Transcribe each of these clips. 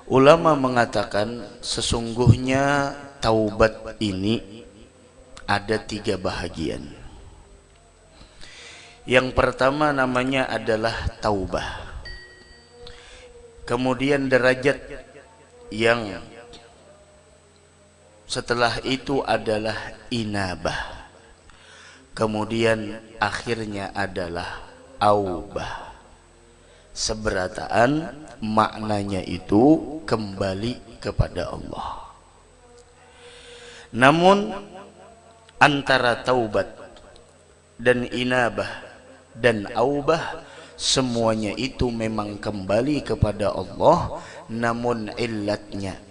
Ulama mengatakan sesungguhnya taubat ini ada 3 bahagian. Yang pertama namanya adalah taubah. Kemudian derajat yang setelah itu adalah inabah. Kemudian akhirnya adalah aubah. Seberataan maknanya itu kembali kepada Allah. Namun antara taubat dan inabah dan aubah semuanya itu memang kembali kepada Allah, namun illatnya,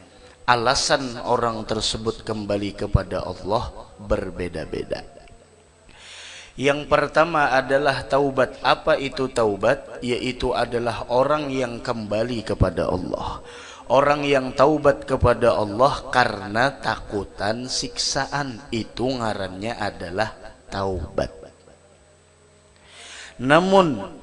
alasan orang tersebut kembali kepada Allah berbeda-beda. Yang pertama adalah taubat. Apa itu taubat? Yaitu adalah orang yang kembali kepada Allah. Orang yang taubat kepada Allah karena takutan siksaan, itu ngarannya adalah taubat. Namun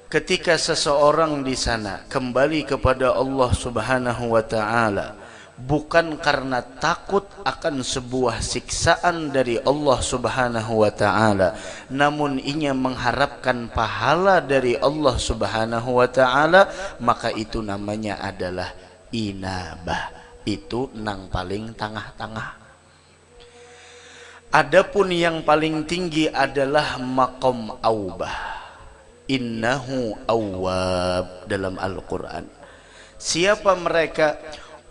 ketika seseorang di sana kembali kepada Allah Subhanahu wa taala bukan karena takut akan sebuah siksaan dari Allah Subhanahu wa taala, namun ia mengharapkan pahala dari Allah Subhanahu wa taala, maka itu namanya adalah inabah. Itu nang paling tengah-tengah. Adapun yang paling tinggi adalah maqam aubah. Innahu awwab dalam Al-Quran. Siapa mereka?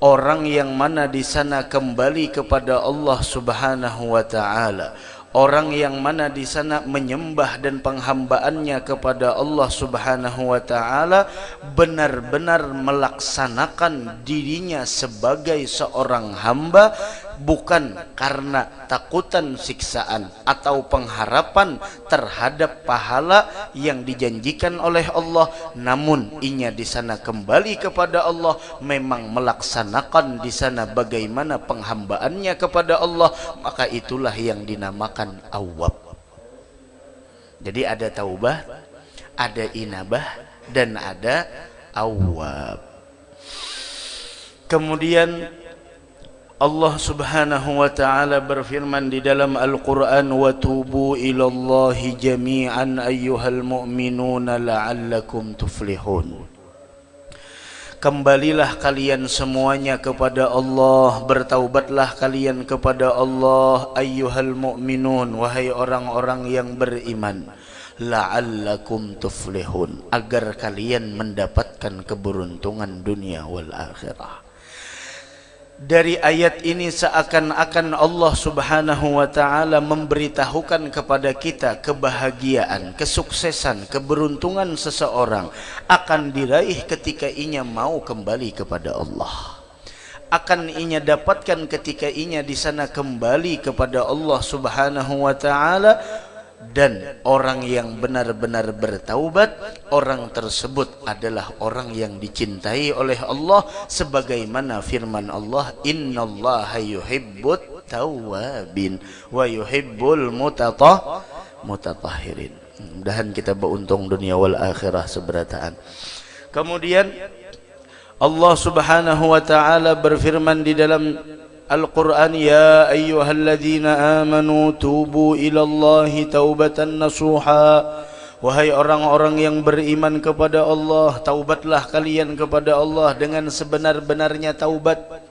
Orang yang mana di sana kembali kepada Allah Subhanahu wa taala, orang yang mana di sana menyembah dan penghambaannya kepada Allah Subhanahu wa taala benar-benar melaksanakan dirinya sebagai seorang hamba, bukan karena takutan siksaan atau pengharapan terhadap pahala yang dijanjikan oleh Allah, namun inya di sana kembali kepada Allah, memang melaksanakan di sana bagaimana penghambaannya kepada Allah, maka itulah yang dinamakan awwab. Jadi ada taubah, ada inabah, dan ada awwab. Kemudian Allah Subhanahu wa taala berfirman di dalam Al-Qur'an, wa tubu ilallahi jami'an ayyuhal mu'minuna la'allakum tuflihun. Kembalilah kalian semuanya kepada Allah, bertaubatlah kalian kepada Allah, ayyuhal mu'minun, wahai orang-orang yang beriman, la'allakum tuflihun, agar kalian mendapatkan keberuntungan dunia wal akhirah. Dari ayat ini seakan-akan Allah Subhanahu wa taala memberitahukan kepada kita kebahagiaan, kesuksesan, keberuntungan seseorang akan diraih ketika inya mau kembali kepada Allah. Akan inya dapatkan ketika inya di sana kembali kepada Allah Subhanahu wa taala. Dan orang yang benar-benar bertaubat, orang tersebut adalah orang yang dicintai oleh Allah, sebagaimana firman Allah, innallaha yuhibbut tawwabin wa yuhibbul mutatahhirin. Mudahan kita beruntung dunia wal akhirah seberataan. Kemudian Allah Subhanahu wa taala berfirman di dalam Al-Quran, ya ayyuhalladzina amanu tubu ilallahi taubatan nasuha. Wahai orang-orang yang beriman kepada Allah, taubatlah kalian kepada Allah dengan sebenar-benarnya taubat.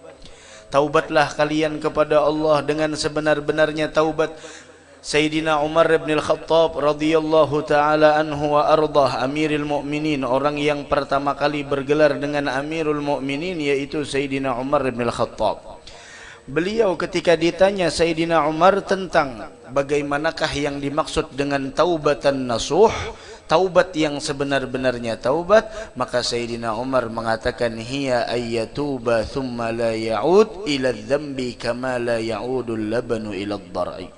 Taubatlah kalian kepada Allah dengan sebenar-benarnya taubat. Sayyidina Umar bin Al-Khattab radhiyallahu taala anhu wa ardah, Amirul Mukminin, orang yang pertama kali bergelar dengan Amirul Mukminin yaitu Sayyidina Umar bin Al-Khattab. Beliau ketika ditanya Sayyidina Umar tentang bagaimanakah yang dimaksud dengan taubatan nasuh, taubat yang sebenar-benarnya taubat, maka Sayyidina Umar mengatakan, hiya ayyatuba thumma la ya'ud ila dzambi kama la ya'udul labanu ila ad-dar'i.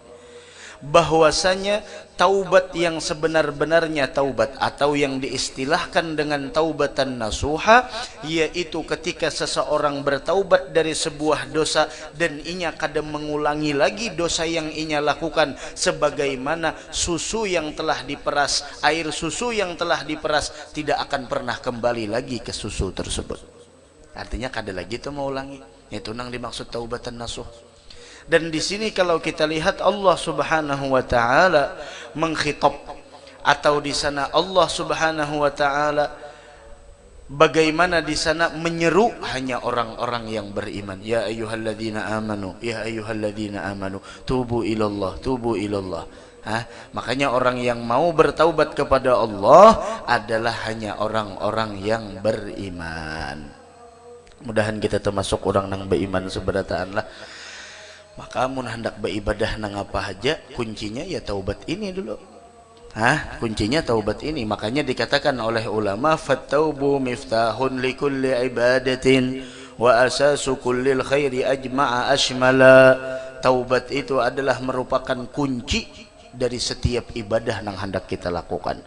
Bahwasanya taubat yang sebenar-benarnya taubat atau yang diistilahkan dengan taubatan nasuha, yaitu ketika seseorang bertaubat dari sebuah dosa dan inya kadang mengulangi lagi dosa yang inya lakukan, sebagaimana susu yang telah diperas, air susu yang telah diperas tidak akan pernah kembali lagi ke susu tersebut. Artinya kada lagi itu mau ulangi. Itu nang dimaksud taubatan nasuh. Dan di sini kalau kita lihat Allah Subhanahu wa taala mengkhitab, atau di sana Allah Subhanahu wa taala bagaimana di sana menyeru hanya orang-orang yang beriman. Ya ayyuhalladzina amanu, ya ayyuhalladzina amanu, tubu ilallah, tubu ilallah. Makanya orang yang mau bertaubat kepada Allah adalah hanya orang-orang yang beriman. Mudahan kita termasuk orang nang beriman seberataan lah. Maka mun hendak beribadah nang apa aja, kuncinya ya taubat ini dulu. Kuncinya taubat ini. Makanya dikatakan oleh ulama, fattaubu miftahun likulli ibadatin wa asasu kullil khairi ajma'a ashmala. Taubat itu adalah merupakan kunci dari setiap ibadah yang hendak kita lakukan.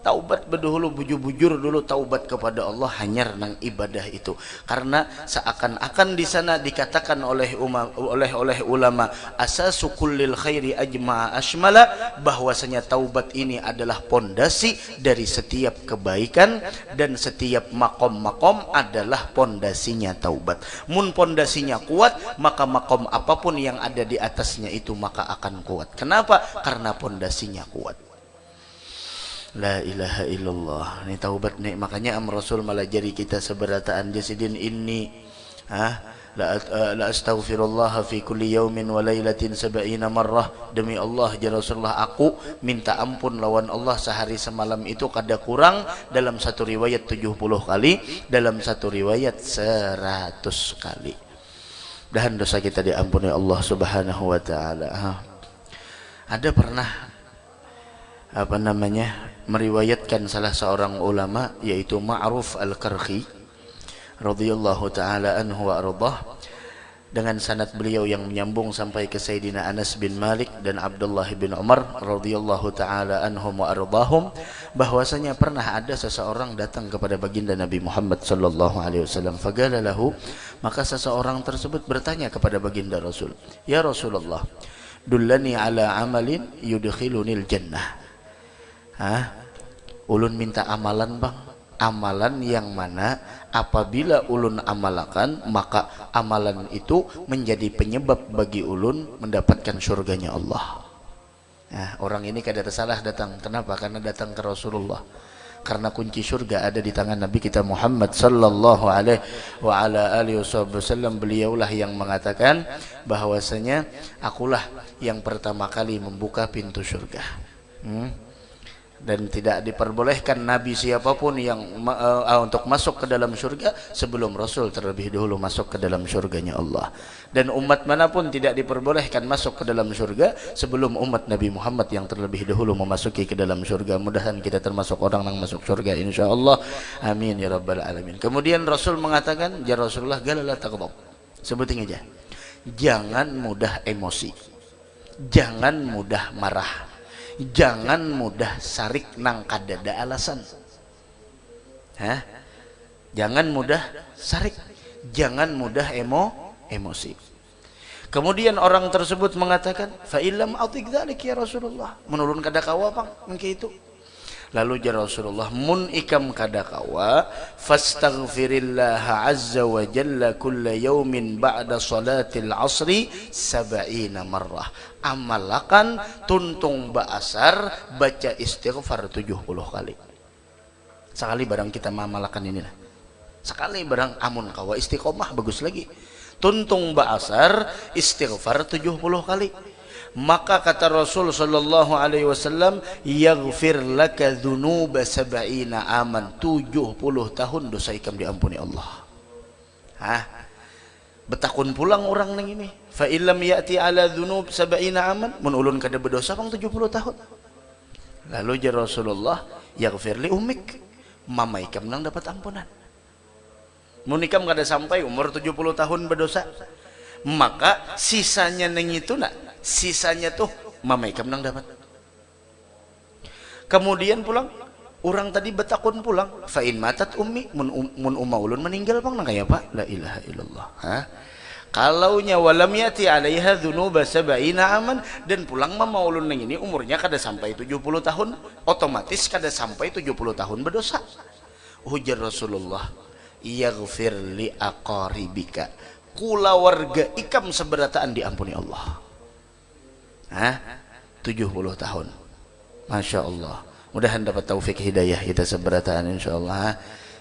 Taubat berdahulu, bujur-bujur dulu taubat kepada Allah hanyar nang ibadah itu. Karena seakan-akan di sana dikatakan oleh ulama asasu kullil khairi ajma'a ashmala, bahwasanya taubat ini adalah pondasi dari setiap kebaikan, dan setiap makom-makom adalah pondasinya taubat. Mun pondasinya kuat, maka makom apapun yang ada di atasnya itu maka akan kuat. Kenapa? Karena pondasinya kuat. La ilaha illallah. Ini taubat nih. Makanya Rasul malah jadi kita seberataan jasidin ini. La astaghfirullah fi kulli yaumin wa lailatin 70 marrah. Demi Allah ya Rasulullah, aku minta ampun lawan Allah sehari semalam itu kada kurang, dalam satu riwayat 70 kali, dalam satu riwayat 100 kali. Dan dosa kita diampuni Allah Subhanahu wa taala. Ada pernah meriwayatkan salah seorang ulama, yaitu Ma'ruf Al-Karhi radhiyallahu taala anhu wa ardhah, dengan sanad beliau yang menyambung sampai ke Sayyidina Anas bin Malik dan Abdullah bin Umar radhiyallahu taala anhum wa ardhahum, bahwasanya pernah ada seseorang datang kepada baginda Nabi Muhammad sallallahu alaihi wasallam. Faqala lahu, maka seseorang tersebut bertanya kepada baginda Rasul, ya Rasulullah, dullani ala amalin yudkhilunil jannah. Ulun minta amalan bang, amalan yang mana apabila ulun amalakan, maka amalan itu menjadi penyebab bagi ulun mendapatkan surganya Allah. Orang ini kada salah datang. Kenapa? Karena datang ke Rasulullah. Karena kunci surga ada di tangan Nabi kita Muhammad sallallahu alaihi wa ala alihi wasallam. Beliaulah yang mengatakan bahwasanya akulah yang pertama kali membuka pintu surga. Dan tidak diperbolehkan Nabi siapapun yang untuk masuk ke dalam surga sebelum Rasul terlebih dahulu masuk ke dalam surganya Allah. Dan umat manapun tidak diperbolehkan masuk ke dalam surga sebelum umat Nabi Muhammad yang terlebih dahulu memasuki ke dalam surga. Mudahan kita termasuk orang yang masuk surga insyaallah. Amin ya rabbal alamin. Kemudian Rasul mengatakan, ya Rasulullah, galala taghdab. Sebutin aja. Jangan mudah emosi. Jangan mudah marah. Jangan mudah sarik nang kadada alasan. Jangan mudah sarik, jangan mudah emosi. Kemudian orang tersebut mengatakan, fa illam atik dzalik ya Rasulullah, menurun kada kawa bang mengki itu. Lalu ya Rasulullah, mun ikam kada kawa, fastaghfirillah azza wa jalla kulla yaumin ba'da salatil asri 70 marrah. Amalakan tuntung ba'asar, baca istighfar 70 kali. Sekali barang kita mamalakan inilah. Sekali barang amun kawa istiqomah bagus lagi. Tuntung ba'asar istighfar 70 kali. Maka kata Rasul sallallahu alaihi wasallam, yaghfir laka dzunuba 70 aman, 70 tahun dosa ikam diampuni Allah. Betakun pulang orang nang ini. Fa illam ya'ti ala dzunub 70 aman, mun ulun kada berdosa bang 70 tahun. Lalu ya Rasulullah, yaghfir li ummik, mama ikam nang dapat ampunan. Mun ikam kada sampai umur 70 tahun berdosa, maka sisanya nang itu nak, sisanya tuh mama ikam nang dapat. Kemudian pulang, orang tadi betakun pulang, fa in matat ummi, mun umma ulun meninggal bang nang kaya pak, la ilaha illallah. Kalaunya walam yati alaiha dzunuba 70 aman, dan pulang mama ulun nang ini umurnya kada sampai 70 tahun, otomatis kada sampai 70 tahun berdosa. Ujar Rasulullah, yaghfir li aqaribika, kula warga ikam seberataan diampuni Allah. 70 tahun. Masya Allah. Mudahan dapat taufik hidayah kita seberataan insyaallah.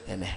Ini